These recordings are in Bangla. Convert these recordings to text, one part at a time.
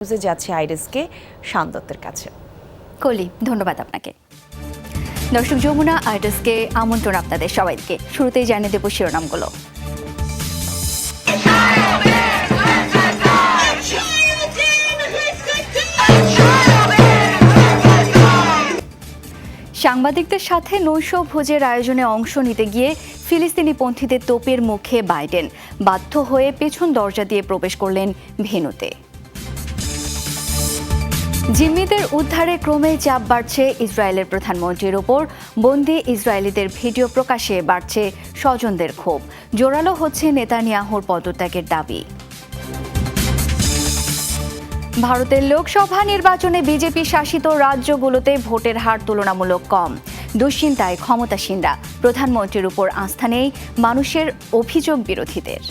যাচ্ছে আইরিসকে শান দত্তের কাছে। কলি, ধন্যবাদ আপনাকে। দর্শক, যমুনা আইরিসকে আমন্ত্রণ আপনাদের সবাইকে। শুরুতেই জানিয়ে দেব শিরোনামগুলো। সাংবাদিকদের সাথে নৈশভোজের আয়োজনে অংশ নিতে গিয়ে ফিলিস্তিনি পন্থীদের তোপের মুখে বাইডেন বাধ্য হয়ে পেছন দরজা দিয়ে প্রবেশ করলেন ভেন্যুতে। জিম্মিদের উদ্ধারে ক্রমেই চাপ বাড়ছে ইসরায়েলের প্রধানমন্ত্রীর ওপর। বন্দী ইসরায়েলিদের ভিডিও প্রকাশে বাড়ছে স্বজনদের ক্ষোভ। জোরালো হচ্ছে নেতানিয়াহুর পদত্যাগের দাবি। ভারতের লোকসভা নির্বাচনে বিজেপি শাসিত রাজ্যগুলোতে ভোটের হার তুলনামূলক কম। দুশ্চিন্তায় ক্ষমতাসীনরা। প্রধানমন্ত্রীর উপর আস্থা নেই মানুষের, অভিযোগ বিরোধীদের।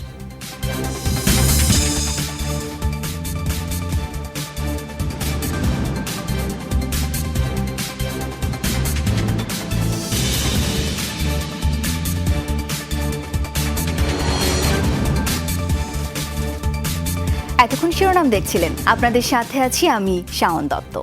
এতক্ষণ শিরোনাম দেখছিলেন, আপনাদের সাথে আছি আমি শাওন দত্ত।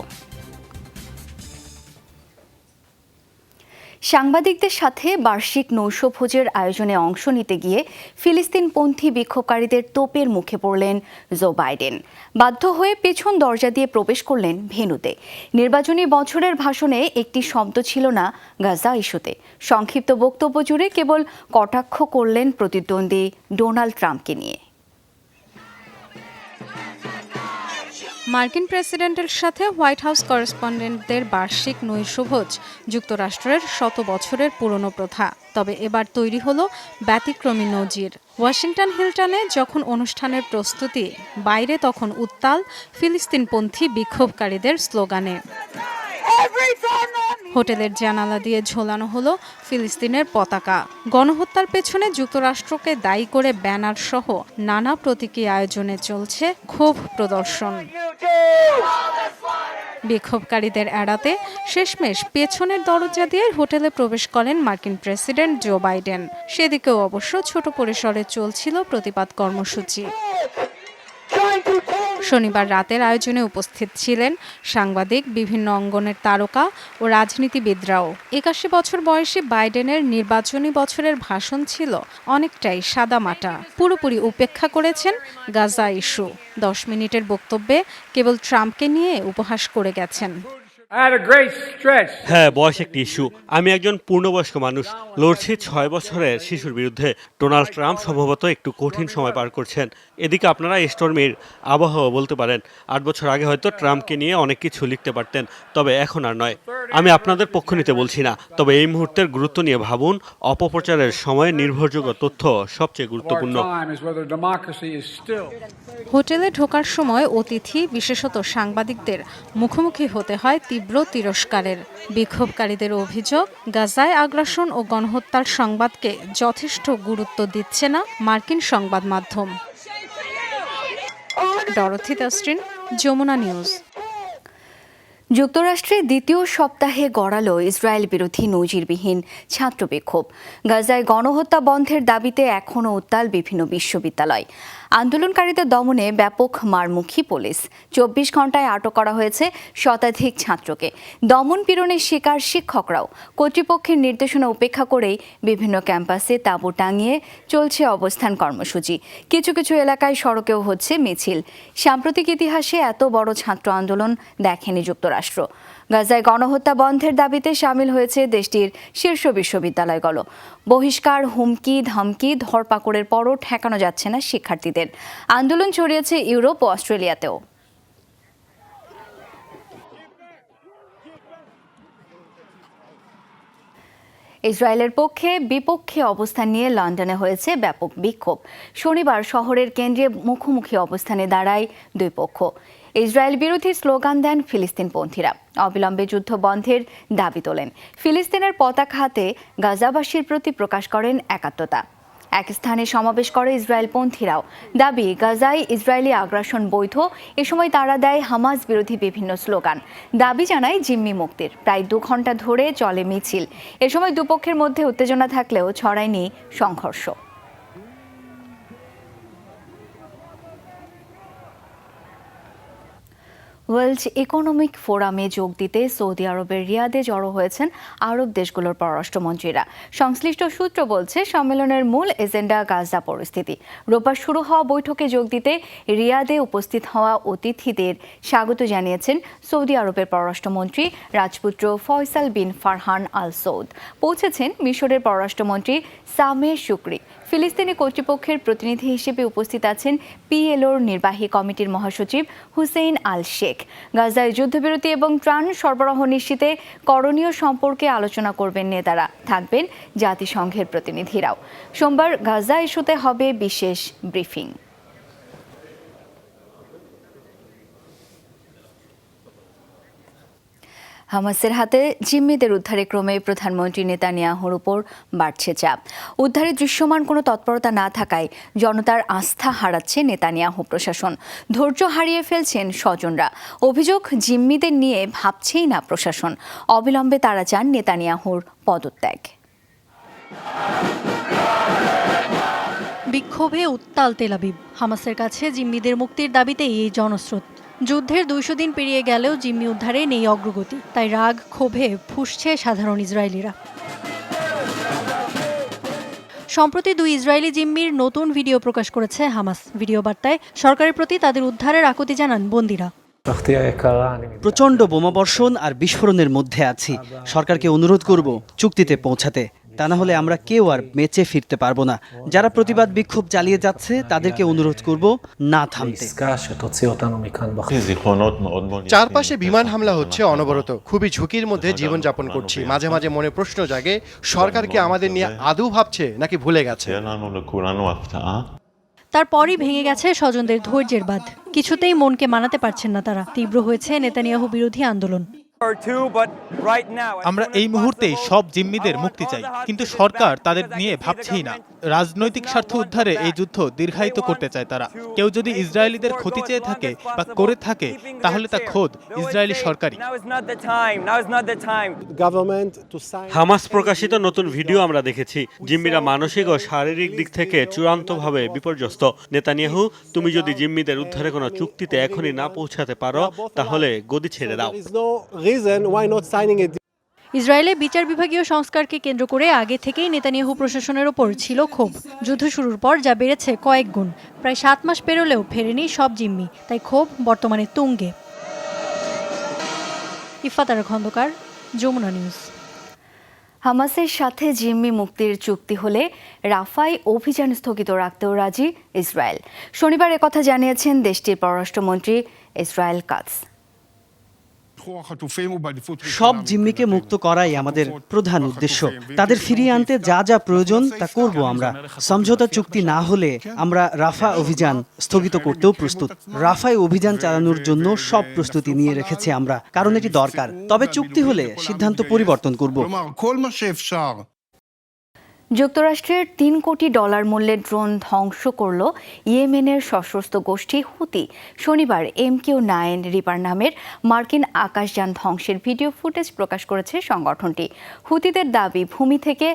সাংবাদিকদের সাথে বার্ষিক নৈশভোজের আয়োজনে অংশ নিতে গিয়ে ফিলিস্তিনপন্থী বিক্ষোভকারীদের তোপের মুখে পড়লেন জো বাইডেন। বাধ্য হয়ে পেছন দরজা দিয়ে প্রবেশ করলেন ভেন্যুতে। নির্বাচনী বছরের ভাষণে একটি শব্দ ছিল না গাজা ইস্যুতে। সংক্ষিপ্ত বক্তব্য জুড়ে কেবল কটাক্ষ করলেন প্রতিদ্বন্দ্বী ডোনাল্ড ট্রাম্পকে নিয়ে। মার্কিন প্রেসিডেন্টের সাথে হোয়াইট হাউস করেসপন্ডেন্টদের বার্ষিক নৈশভোজ যুক্তরাষ্ট্রের শত বছরের পুরনো প্রথা। তবে এবার তৈরি হলো ব্যতিক্রমী নজির। ওয়াশিংটন হিলটনে যখন অনুষ্ঠানের প্রস্তুতি, বাইরে তখন উত্তাল ফিলিস্তিনপন্থী বিক্ষোভকারীদের স্লোগানে। হোটেলের জানালা দিয়ে ঝোলানো হলো ফিলিস্তিনের পতাকা। গণহত্যার পেছনে যুক্তরাষ্ট্রকে দায়ী করে ব্যানার সহ নানা প্রতীকী আয়োজনে চলছে ক্ষোভ প্রদর্শন। বিক্ষোভকারীদের এড়াতে শেষমেশ পেছনের দরজা দিয়ে হোটেলে প্রবেশ করেন মার্কিন প্রেসিডেন্ট জো বাইডেন। সেদিকেও অবশ্য ছোট পরিসরে চলছিল প্রতিবাদ কর্মসূচি। শনিবার রাতের আয়োজনে উপস্থিত ছিলেন সাংবাদিক, বিভিন্ন অঙ্গনের তারকা ও রাজনীতিবিদরাও। ৮১ বছর বয়সী বাইডেনের নির্বাচনী বছরের ভাষণ ছিল অনেকটাই সাদামাটা। পুরোপুরি উপেক্ষা করেছেন গাজা ইস্যু। ১০ মিনিটের বক্তব্যে কেবল ট্রাম্পকে নিয়ে উপহাস করে গেছেন। হ্যাঁ, বয়স একটি ইস্যু। আমি একজন পূর্ণবয়স্ক মানুষ, লড়ছি ৬ বছরের শিশুর বিরুদ্ধে। ডোনাল্ড ট্রাম্প সম্ভবত একটু কঠিন সময় পার করছেন। এদিকে আপনারা স্টর্মির আবহাওয়া বলতে পারেন। ৮ বছর আগে হয়তো ট্রাম্পকে নিয়ে অনেক কিছু লিখতে পারতেন, তবে এখন আর নয়। আমি আপনাদের পক্ষ নিতে বলছি না, তবে এই মুহূর্তের গুরুত্ব নিয়ে ভাবুন। অপপ্রচারের সময় নির্ভরযোগ্য তথ্য সবচেয়ে গুরুত্বপূর্ণ। হোটেলে ঢোকার সময় অতিথি, বিশেষত সাংবাদিকদের মুখোমুখি হতে হয় তীব্র তিরস্কারের। বিক্ষোভকারীদের অভিযোগ, গাজায় আগ্রাসন ও গণহত্যার সংবাদকে যথেষ্ট গুরুত্ব দিচ্ছে না মার্কিন সংবাদ মাধ্যম। ডরথি তাস্ট্রিন, যমুনা নিউজ। যুক্তরাষ্ট্রে দ্বিতীয় সপ্তাহে গড়ালো ইসরায়েল বিরোধী নজিরবিহীন ছাত্র বিক্ষোভ। গাজায় গণহত্যা বন্ধের দাবিতে এখনও উত্তাল বিভিন্ন বিশ্ববিদ্যালয়। আন্দোলনকারীদের দমনে ব্যাপক মারমুখী পুলিশ। ২৪ ঘণ্টায় আটক করা হয়েছে শতাধিক ছাত্রকে। দমন পীড়নের শিকার শিক্ষকরাও। কর্তৃপক্ষের নির্দেশনা উপেক্ষা করেই বিভিন্ন ক্যাম্পাসে তাঁবু টাঙিয়ে চলছে অবস্থান কর্মসূচি। কিছু কিছু এলাকায় সড়কেও হচ্ছে মিছিল। সাম্প্রতিক ইতিহাসে এত বড় ছাত্র আন্দোলন দেখেনি যুক্তরাষ্ট্র। গাজায় গণহত্যা বন্ধের দাবিতে সামিল হয়েছে দেশটির শীর্ষ বিশ্ববিদ্যালয়গুলো। বহিষ্কার, হুমকি, ধমকি, ধরপাকড়ের পরও ঠেকানো যাচ্ছে না শিক্ষার্থীদের। আন্দোলন ছড়িয়েছে ইউরোপ ও অস্ট্রেলিয়াতেও। ইসরায়েলের পক্ষে বিপক্ষে অবস্থান নিয়ে লন্ডনে হয়েছে ব্যাপক বিক্ষোভ। শনিবার শহরের কেন্দ্রে মুখোমুখি অবস্থানে দাঁড়ায় দুই পক্ষ। ইসরায়েল বিরোধী স্লোগান দেন ফিলিস্তিনপন্থীরা। অবিলম্বে যুদ্ধ বন্ধের দাবি তোলেন। ফিলিস্তিনের পতাকা হাতে গাজাবাসীর প্রতি প্রকাশ করেন একাত্মতা। এক স্থানে সমাবেশ করে ইসরায়েলপন্থীরাও। দাবি, গাজায় ইসরায়েলি আগ্রাসন বৈধ। এ সময় তারা দেয় হামাস বিরোধী বিভিন্ন স্লোগান। দাবি জানায় জিম্মি মুক্তির। প্রায় ২ ঘণ্টা ধরে চলে মিছিল। এ সময় দুপক্ষের মধ্যে উত্তেজনা থাকলেও ছড়ায়নি সংঘর্ষ। ওয়ার্ল্ড ইকোনমিক ফোরামে যোগ দিতে সৌদি আরবের রিয়াদে জড়ো হয়েছেন আরব দেশগুলোর পররাষ্ট্রমন্ত্রীরা। সংশ্লিষ্ট সূত্র বলছে সম্মেলনের মূল এজেন্ডা গাজা পরিস্থিতি। রোববার শুরু হওয়া বৈঠকে যোগ দিতে রিয়াদে উপস্থিত হওয়া অতিথিদের স্বাগত জানিয়েছেন সৌদি আরবের পররাষ্ট্রমন্ত্রী রাজপুত্র ফয়সাল বিন ফারহান আল সৌদ। পৌঁছেছেন মিশরের পররাষ্ট্রমন্ত্রী সামে শুকরি। ফিলিস্তিনি কর্তৃপক্ষের প্রতিনিধি হিসেবে উপস্থিত আছেন পিএলওর নির্বাহী কমিটির মহাসচিব হুসেইন আল শেখ। গাজায় যুদ্ধবিরতি এবং ত্রাণ সরবরাহ নিশ্চিতে করণীয় সম্পর্কে আলোচনা করবেন নেতারা, থাকবেন জাতিসংঘের প্রতিনিধিরাও। সোমবার গাজা ইস্যুতে হবে বিশেষ ব্রিফিং। হামাসের হাতে জিম্মিদের উদ্ধারে ক্রমে প্রধানমন্ত্রী নেতানিয়াহুর উপর বাড়ছে চাপ। উদ্ধারে দৃশ্যমান কোনো তৎপরতা না থাকায় জনতার আস্থা হারাচ্ছে নেতানিয়াহু প্রশাসন। ধৈর্য হারিয়ে ফেলছেন স্বজনরা। অভিযোগ, জিম্মিদের নিয়ে ভাবছেই না প্রশাসন। অবিলম্বে তারা চান নেতানিয়াহুর পদত্যাগ। বিক্ষোভে উত্তাল তেল আবিব। হামাসের কাছে জিম্মিদের মুক্তির দাবিতেই এই জনস্রোত। যুদ্ধের 200 দিন পেরিয়ে গেলেও জিম্মি উদ্ধারে নেই অগ্রগতি, তাই রাগ ক্ষোভে ফুঁসছে সাধারণ ইসরায়েলিরা। সম্প্রতি 2 ইসরায়েলি জিম্মির নতুন ভিডিও প্রকাশ করেছে হামাস। ভিডিও বার্তায় সরকারের প্রতি তাদের উদ্ধারের আকুতি জানান বন্দীরা। প্রচণ্ড বোমাবর্ষণ আর বিস্ফোরণের মধ্যে আছি। সরকারকে অনুরোধ করব চুক্তিতে পৌঁছাতে, তা না হলে আমরা কেউ আর বেঁচে ফিরতে পারবো না। যারা প্রতিবাদ বিক্ষোভ চালিয়ে যাচ্ছে তাদেরকে অনুরোধ করব না থামতে। চারপাশে বিমান হামলা হচ্ছে অনবরত। খুবই ঝুঁকির মধ্যে জীবনযাপন করছি। মাঝে মাঝে মনে প্রশ্ন জাগে, সরকার কি আমাদের নিয়ে আদৌ ভাবছে নাকি ভুলে গেছে? তারপরই ভেঙে গেছে স্বজনদের ধৈর্যের বাঁধ। কিছুতেই মনকে মানাতে পারছেন না তারা। তীব্র হয়েছে নেতানিয়াহু বিরোধী আন্দোলন। আমরা এই মুহূর্তে সব জিম্মিদের মুক্তি চাই, কিন্তু সরকার তাদের নিয়ে ভাবছেই না। রাজনৈতিক স্বার্থ উদ্ধারে এই যুদ্ধ দীর্ঘায়িত করতে চায় তারা। কেউ যদি ইসরায়েলিদের ক্ষতি চেয়ে থাকে বা করে থাকে, তাহলে তা খোদ ইসরায়েলি সরকারই। হামাস প্রকাশিত নতুন ভিডিও আমরা দেখেছি। জিম্মিরা মানসিক ও শারীরিক দিক থেকে চূড়ান্তভাবে বিপর্যস্ত। নেতানিয়াহু, তুমি যদি জিম্মিদের উদ্ধারে কোনো চুক্তিতে এখনই না পৌঁছাতে পারো, তাহলে গদি ছেড়ে দাও। ইসরায়েলে বিচার বিভাগীয় সংস্কারকে কেন্দ্র করে আগে থেকেই নেতানিয়াহু প্রশাসনের ওপর ছিল ক্ষোভ। যুদ্ধ শুরুর পর যা বেড়েছে কয়েক গুণ। প্রায় 7 মাস পেরোলেও ফেরেনি সব জিম্মি, তাই ক্ষোভ বর্তমানে তুঙ্গে। ইফাতার খন্দকার, যমুনা নিউজ। হামাসের সাথে জিম্মি মুক্তির চুক্তি হলে রাফায় অভিযান স্থগিত রাখতেও রাজি ইসরায়েল। শনিবার একথা জানিয়েছেন দেশটির পররাষ্ট্রমন্ত্রী ইসরায়েল কাটজ। সব জিম্মিকে মুক্ত করাই আমাদের প্রধান উদ্দেশ্য। তাদের ফিরিয়ে আনতে যা যা প্রয়োজন তা করব আমরা। সমঝোতা চুক্তি না হলে আমরা রাফা অভিযান স্থগিত করতেও প্রস্তুত। রাফায় অভিযান চালানোর জন্য সব প্রস্তুতি নিয়ে রেখেছি আমরা, কারণ এটি দরকার। তবে চুক্তি হলে সিদ্ধান্ত পরিবর্তন করব। যুক্তরাষ্ট্রের $3 কোটি মূল্যের ড্রোন ধ্বংস করল ইয়েমেনের সশস্ত্র গোষ্ঠী হুতি। শনিবার MQ-9 রিপার নামের মার্কিন আকাশযান ধ্বংসের ভিডিও ফুটেজ প্রকাশ করেছে সংগঠনটি। হুতিদের দাবি, ভূমি থেকে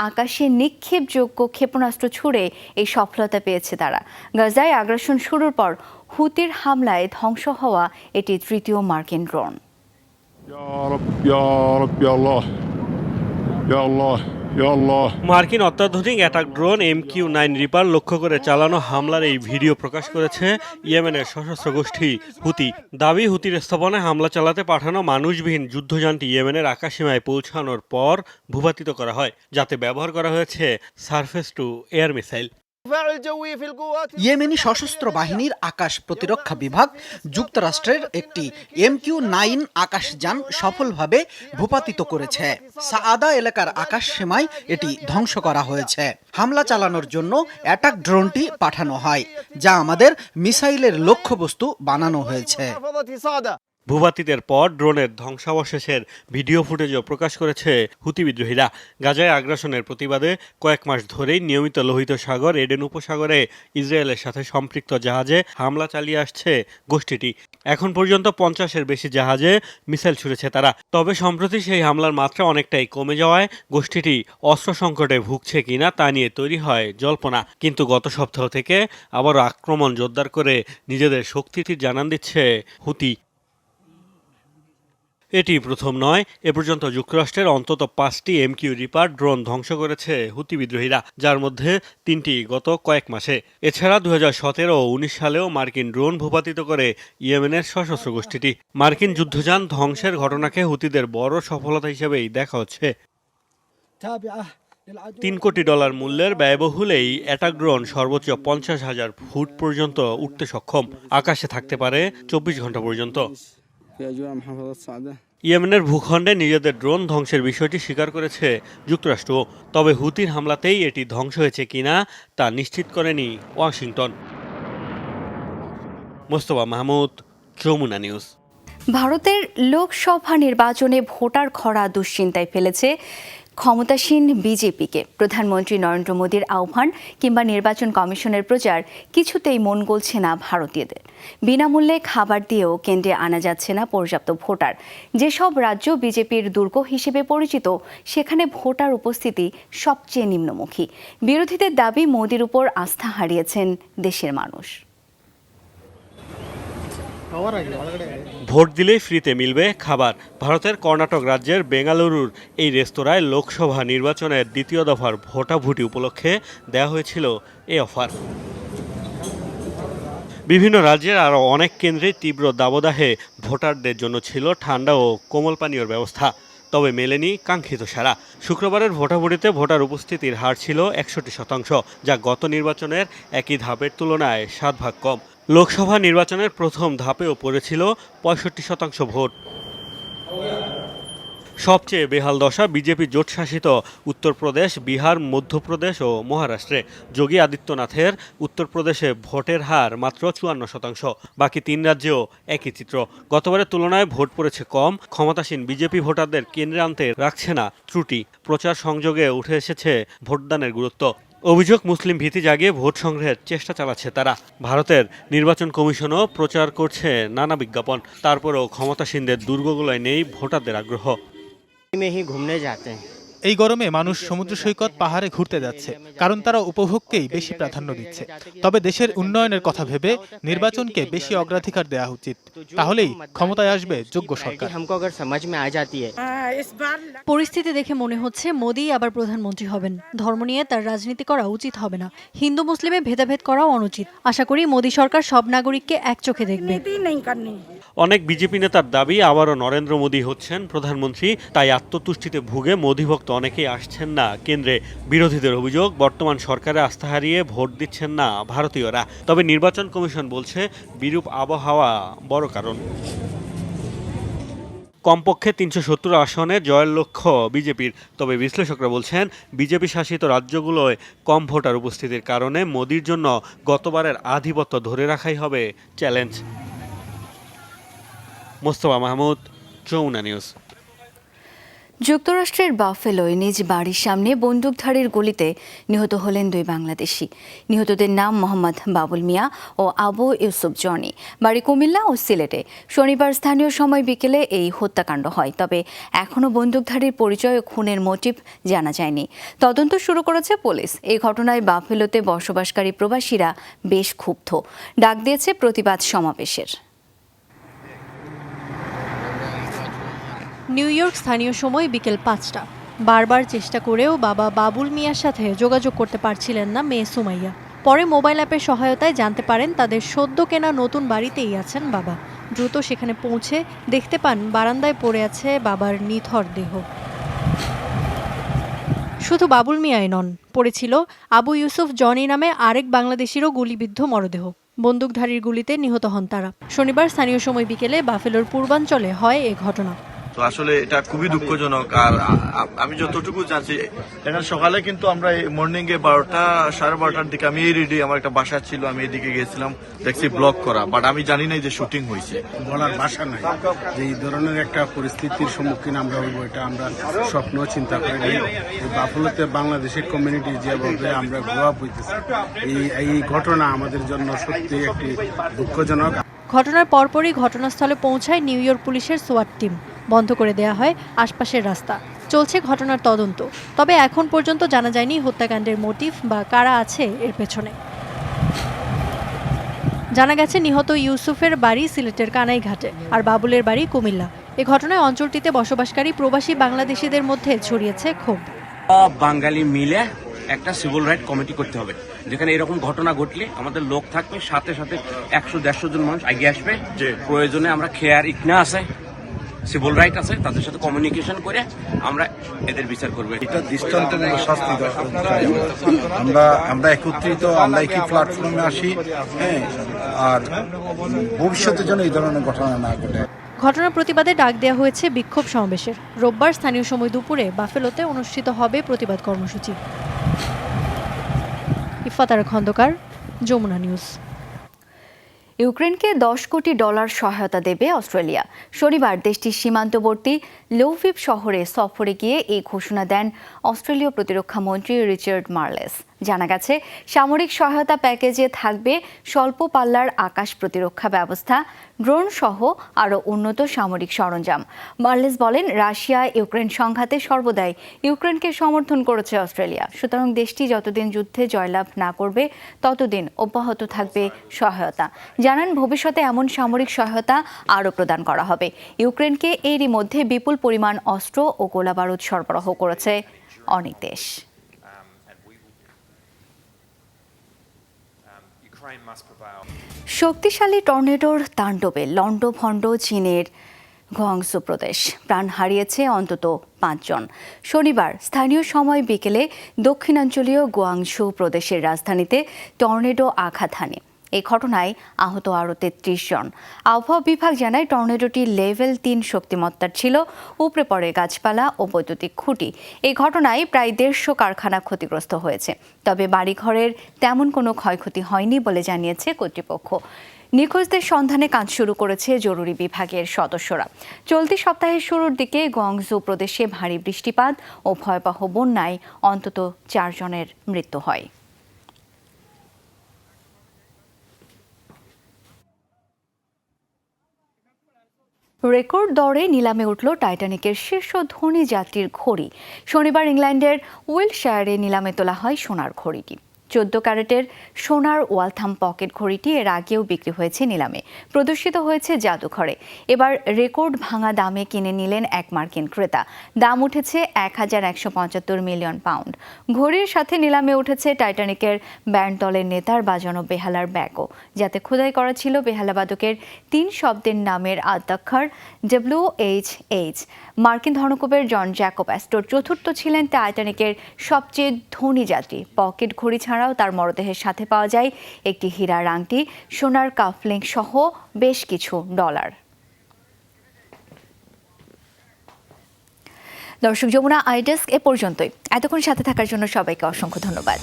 আকাশে নিক্ষেপযোগ্য ক্ষেপণাস্ত্র ছুড়ে এই সফলতা পেয়েছে তারা। গাজায় আগ্রাসন শুরুর পর হুতির হামলায় ধ্বংস হওয়া এটি 3য় মার্কিন ড্রোন। মার্কিন অত্যাধুনিক অ্যাটাক ড্রোন MQ-9 রিপার লক্ষ্য করে চালানো হামলার এই ভিডিও প্রকাশ করেছে ইয়েমেনের সশস্ত্র গোষ্ঠী হুতি। দাবি, হুতির স্থাপনায় হামলা চালাতে পাঠানো মানুষবিহীন যুদ্ধযানটি ইয়েমেনের আকাশসীমায় পৌঁছানোর পর ভূপাতিত করা হয়, যাতে ব্যবহার করা হয়েছে surface two air missile. Yemeni সশস্ত্র বাহিনীর আকাশ প্রতিরক্ষা বিভাগ যুক্তরাষ্ট্রের একটি MQ-9 আকাশযান সফলভাবে ভূপাতিত করেছে। সাআদা এলাকার আকাশ সীমায় এটি ধ্বংস করা হয়েছে। হামলা চালানোর জন্য অ্যাটাক ড্রোনটি পাঠানো হয়, যা আমাদের মিসাইলের লক্ষ্যবস্তু বানানো হয়েছে। ভূপাতিতের পর ড্রোনের ধ্বংসাবশেষের ভিডিও ফুটেজও প্রকাশ করেছে হুতি বিদ্রোহীরা। গাজায় আগ্রাসনের প্রতিবাদে কয়েক মাস ধরেই নিয়মিত লোহিত সাগর, এডেন উপসাগরে ইসরায়েলের সাথে সম্পৃক্ত জাহাজে হামলা চালিয়ে আসছে গোষ্ঠীটি। এখন পর্যন্ত 50-এর বেশি জাহাজে মিসাইল ছুড়েছে তারা। তবে সম্প্রতি সেই হামলার মাত্রা অনেকটাই কমে যাওয়ায় গোষ্ঠীটি অস্ত্র সংকটে ভুগছে কিনা তা নিয়ে তৈরি হয় জল্পনা। কিন্তু গত সপ্তাহ থেকে আবারও আক্রমণ জোরদার করে নিজেদের শক্তির জানান দিচ্ছে হুতি। এটি প্রথম নয়। এ পর্যন্ত যুক্তরাষ্ট্রের অন্তত 5টি MQ রিপার ড্রোন ধ্বংস করেছে হুতি বিদ্রোহীরা, যার মধ্যে 3টি গত কয়েক মাসে। এছাড়া 2017 ও 19 সালেও মার্কিন ড্রোন ভূপাতিত করে ইয়েমেনের সশস্ত্র গোষ্ঠীটি। মার্কিন যুদ্ধযান ধ্বংসের ঘটনাকে হুতিদের বড় সফলতা হিসেবেই দেখা হচ্ছে। $3 কোটি মূল্যের ব্যয়বহুল এই অ্যাটাক ড্রোন সর্বোচ্চ 50,000 ফুট পর্যন্ত উঠতে সক্ষম, আকাশে থাকতে পারে 24 ঘন্টা পর্যন্ত। ইয়েমেনের ভূখণ্ডে নিজেদের ড্রোন ধ্বংসের বিষয়টি স্বীকার করেছে যুক্তরাষ্ট্র, তবে হুতির হামলাতেই এটি ধ্বংস হয়েছে কিনা তা নিশ্চিত করেনি ওয়াশিংটন। মোস্তফা মাহমুদ, যমুনা নিউজ। ভারতের লোকসভা নির্বাচনে ভোটার খরা দুশ্চিন্তায় ফেলেছে ক্ষমতাসীন বিজেপিকে। প্রধানমন্ত্রী নরেন্দ্র মোদীর আহ্বান কিংবা নির্বাচন কমিশনের প্রচার কিছুতেই মন গলছে না ভারতীয়দের। বিনামূল্যে খাবার দিয়েও কেন্দ্রে আনা যাচ্ছে না পর্যাপ্ত ভোটার। যেসব রাজ্য বিজেপির দুর্গ হিসেবে পরিচিত, সেখানে ভোটার উপস্থিতি সবচেয়ে নিম্নমুখী। বিরোধীদের দাবি, মোদীর উপর আস্থা হারিয়েছেন দেশের মানুষ। ভোট দিলেই ফ্রিতে মিলবে খাবার। ভারতের কর্ণাটক রাজ্যের বেঙ্গালুরুর এই রেস্তোরাঁয় লোকসভা নির্বাচনের দ্বিতীয় দফার ভোটাভুটি উপলক্ষে দেওয়া হয়েছিল এই অফার। বিভিন্ন রাজ্যের আরও অনেক কেন্দ্রে তীব্র দাবদাহে ভোটারদের জন্য ছিল ঠান্ডা ও কোমল পানীয়র ব্যবস্থা, তবে মেলেনি কাঙ্ক্ষিত সাড়া। শুক্রবারের ভোটাভুটিতে ভোটার উপস্থিতির হার ছিল 61%, যা গত নির্বাচনের একই ধাপের তুলনায় 7 ভাগ কম। লোকসভা নির্বাচনের প্রথম ধাপেও পড়েছিল 65% ভোট। সবচেয়ে বেহাল দশা বিজেপি জোটশাসিত উত্তরপ্রদেশ, বিহার, মধ্যপ্রদেশ ও মহারাষ্ট্রে। যোগী আদিত্যনাথের উত্তরপ্রদেশে ভোটের হার মাত্র 54%। বাকি 3 রাজ্যেও একই চিত্র। গতবারের তুলনায় ভোট পড়েছে কম। ক্ষমতাসীন বিজেপি ভোটারদের কেন্দ্রে আনতে রাখছে না ত্রুটি। প্রচার সংযোগে উঠে এসেছে ভোটদানের গুরুত্ব। অভিযোগ, মুসলিম ভীতি জাগিয়ে ভোট সংগ্রহের চেষ্টা চালাচ্ছে তারা। ভারতের নির্বাচন কমিশনও প্রচার করছে নানা বিজ্ঞাপন। তারপরেও ক্ষমতাসীনদের দুর্গগুলোয় নেই ভোটারদের আগ্রহ। এই গরমে মানুষ সমুদ্র সৈকত, পাহাড়ে ঘুরতে যাচ্ছে, কারণ তারা উপভোগকেই বেশি প্রাধান্য দিচ্ছে। তবে দেশের উন্নয়নের কথা ভেবে নির্বাচনকে বেশি অগ্রাধিকার দেওয়া উচিত, তাহলেই ক্ষমতায় আসবে যোগ্য সরকার। পরিস্থিতি দেখে মনে হচ্ছে মোদি আবার প্রধানমন্ত্রী হবেন। ধর্ম নিয়ে তার রাজনীতি করা উচিত হবে না। হিন্দু মুসলিমে ভেদাভেদ করাও অনুচিত। আশা করি মোদি সরকার সব নাগরিককে এক চোখে দেখবে। অনেক বিজেপি নেতার দাবি, আবারও নরেন্দ্র মোদী হচ্ছেন প্রধানমন্ত্রী, তাই আত্মতুষ্টিতে ভুগে মোদীভক্ত অনেকেই আসছেন না কেন্দ্রে। বিরোধীদের অভিযোগ, বর্তমান সরকারে আস্থা হারিয়ে ভোট দিচ্ছেন না ভারতীয়রা। তবে নির্বাচন কমিশন বলছে বিরূপ আবহাওয়া বড় কারণ। কমপক্ষে 370 আসনে জয়ের লক্ষ্য বিজেপির। তবে বিশ্লেষকরা বলছেন, বিজেপি শাসিত রাজ্যগুলোয় কম ভোটার উপস্থিতির কারণে মোদির জন্য গতবারের আধিপত্য ধরে রাখাই হবে চ্যালেঞ্জ। মোস্তফা মাহমুদ, যমুনা নিউজ। যুক্তরাষ্ট্রের বাফেলোয় নিজ বাড়ির সামনে বন্দুকধারীর গুলিতে নিহত হলেন 2 বাংলাদেশি। নিহতদের নাম মোহাম্মদ বাবুল মিয়া ও আবু ইউসুফ জনি। বাড়ি কুমিল্লা ও সিলেটে। শনিবার স্থানীয় সময় বিকেলে এই হত্যাকাণ্ড হয়। তবে এখনও বন্দুকধারীর পরিচয় ও খুনের মোটিভ জানা যায়নি। তদন্ত শুরু করেছে পুলিশ। এই ঘটনায় বাফেলোতে বসবাসকারী প্রবাসীরা বেশ ক্ষুব্ধ। ডাক দিয়েছে প্রতিবাদ সমাবেশের। নিউ ইয়র্ক স্থানীয় সময় বিকেল 5টা। বারবার চেষ্টা করেও বাবা বাবুল মিয়ার সাথে যোগাযোগ করতে পারছিলেন না মেয়ে সুমাইয়া। পরে মোবাইল অ্যাপের সহায়তায় জানতে পারেন তাদের সদ্য কেনা নতুন বাড়িতেই আছেন বাবা। দ্রুত সেখানে পৌঁছে দেখতে পান বারান্দায় পড়ে আছে বাবার নিথর দেহ। শুধু বাবুল মিয়াই নন, পড়েছিল আবু ইউসুফ জনি নামে আরেক বাংলাদেশিরও গুলিবিদ্ধ মরদেহ। বন্দুকধারীর গুলিতে নিহত হন তারা। শনিবার স্থানীয় সময় বিকেলে বাফেলোর পূর্বাঞ্চলে হয় এ ঘটনা। তো আসলে এটা খুবই দুঃখজনক। আর আমি যতটুকু জানছি, এখন সকালে কিন্তু আমরা মর্নিং এ 12টা সাড়ে 12টার দিকে আমি এই রেডি, আমার একটা বাসা ছিল, আমি এদিকে গেছিলাম, দেখছি ব্লক করা, বাট আমি জানি না যে শুটিং হয়েছে। বলার ভাষা নাই যে এই ধরনের একটা পরিস্থিতির সম্মুখীন আমরা হইব, এটা আমরা স্বপ্ন চিন্তা করি নাই। এই বাফেলোতে বাংলাদেশের কমিউনিটি যেভাবে আমরা গ্রো আপ হইতেছি, এই ঘটনা আমাদের জন্য সত্যি একটি দুঃখজনক। ঘটনার পরপরই ঘটনাস্থলে পৌঁছায় নিউ ইয়র্ক পুলিশের সোয়াট টিম। বন্ধ করে দেয়া হয় আশপাশের রাস্তা। চলছে ঘটনার তদন্ত। তবে এখন পর্যন্ত জানা যায়নি হত্যাকাণ্ডের মোটিভ বা কারা আছে এর পেছনে। জানা গেছে নিহত ইউসুফের বাড়ি সিলেটের কানাইঘাটে আর বাবুলের বাড়ি কুমিল্লা। এ ঘটনায় অঞ্চলটিতে বসবাসকারী প্রবাসী বাংলাদেশিদের মধ্যে ছড়িয়েছে ক্ষোভ। বাঙালি মিলে একটা সিভিল রাইট কমিটি করতে হবে, যেখানে এরকম ঘটনা ঘটলে আমাদের লোক থাকবে, সাথে সাথে 100-150 জন মানুষ এগিয়ে আসবে, যে প্রয়োজনে আমরা খেয়ার ইকনা আছে, সিভিল রাইট আছে, তাদের সাথে কমিউনিকেশন করে আমরা এদের বিচার করবো। এটা দৃষ্টান্তমূলক শাস্তি চাই আমরা একত্রিত, আমরা একই প্ল্যাটফর্মে আসি, হ্যাঁ, আর ভবিষ্যতে যেন এই ধরনের ঘটনা না ঘটে। ঘটনার প্রতিবাদে ডাক দেওয়া হয়েছে বিক্ষোভ সমাবেশের। রোববার স্থানীয় সময় দুপুরে বাফেলোতে অনুষ্ঠিত হবে প্রতিবাদ কর্মসূচি। ইফাতারা খন্দকার, যমুনা নিউজ। ইউক্রেনকে $10 কোটি সহায়তা দেবে অস্ট্রেলিয়া। শনিবার দেশটির সীমান্তবর্তী লৌভিভ শহরে সফরে গিয়ে এই ঘোষণা দেন অস্ট্রেলীয় প্রতিরক্ষা মন্ত্রী রিচার্ড মার্লেস। জানা গেছে, সামরিক সহায়তা প্যাকেজে থাকবে স্বল্প পাল্লার আকাশ প্রতিরক্ষা ব্যবস্থা, ড্রোন সহ আরও উন্নত সামরিক সরঞ্জাম। মার্লেস বলেন, রাশিয়া ইউক্রেন সংঘাতে সর্বদাই ইউক্রেনকে সমর্থন করেছে অস্ট্রেলিয়া। সুতরাং দেশটি যতদিন যুদ্ধে জয়লাভ না করবে ততদিন অব্যাহত থাকবে সহায়তা। জানান, ভবিষ্যতে এমন সামরিক সহায়তা আরও প্রদান করা হবে। ইউক্রেনকে এরই মধ্যে বিপুল পরিমাণ অস্ত্র ও গোলাবারুদ সরবরাহ করেছে অনেক দেশ। শক্তিশালী টর্নেডোর তাণ্ডবে লণ্ডভণ্ড চীনের গুয়াংজু প্রদেশ। প্রাণ হারিয়েছে অন্তত 5 জন। শনিবার স্থানীয় সময় বিকেলে দক্ষিণাঞ্চলীয় গুয়াংজু প্রদেশের রাজধানীতে টর্নেডো আঘাত হানে। এই ঘটনায় আহত আরও 33 জন। আবহাওয়া বিভাগ জানায়, টর্নেডোটি লেভেল 3 শক্তিমত্তার ছিল। উপড়ে পড়ে গাছপালা ও বৈদ্যুতিক খুঁটি। এই ঘটনায় প্রায় 150 কারখানা ক্ষতিগ্রস্ত হয়েছে। তবে বাড়িঘরের তেমন কোনো ক্ষয়ক্ষতি হয়নি বলে জানিয়েছে কর্তৃপক্ষ। নিখোঁজদের সন্ধানে কাজ শুরু করেছে জরুরি বিভাগের সদস্যরা। চলতি সপ্তাহের শুরুর দিকে গুয়াংজু প্রদেশে ভারী বৃষ্টিপাত ও ভয়াবহ বন্যায় অন্তত 4 জনের মৃত্যু হয়। রেকর্ড দরে নিলামে উঠল টাইটানিকের শীর্ষ ধনী যাত্রীর ঘড়ি। শনিবার ইংল্যান্ডের উইলশায়ারে নিলামে তোলা হয় সোনার ঘড়িটি। 14 ক্যারেটের সোনার ওয়ালথাম পকেট ঘড়িটি এর আগেও বিক্রি হয়েছে নিলামে, প্রদর্শিত হয়েছে জাদুঘরে। এবার রেকর্ড ভাঙা দামে কিনে নিলেন এক মার্কিন ক্রেতা। দাম উঠেছে 1175 মিলিয়ন পাউন্ড। ঘড়ির সাথে নিলামে উঠেছে টাইটানিকের ব্যান্ড দলের নেতার বাজানো বেহালার ব্যাগও, যাতে খোদাই করা ছিল বেহালাবাদকের 3 শব্দের নামের আদ্যাক্ষর WHH। মার্কিন ধনকুবের জন জ্যাকব অ্যাস্টর চতুর্থ ছিলেন টাইটানিকের সবচেয়ে ধনী যাত্রী। পকেট ঘড়ি ছাড়াও তার মরদেহের সাথে পাওয়া যায় একটি হীরার আংটি, সোনার কাফলিং সহ বেশ কিছু ডলার। দর্শক, যমুনা আই ডেস্ক এ পর্যন্তই। এতক্ষণ সাথে থাকার জন্য সবাইকে অসংখ্য ধন্যবাদ।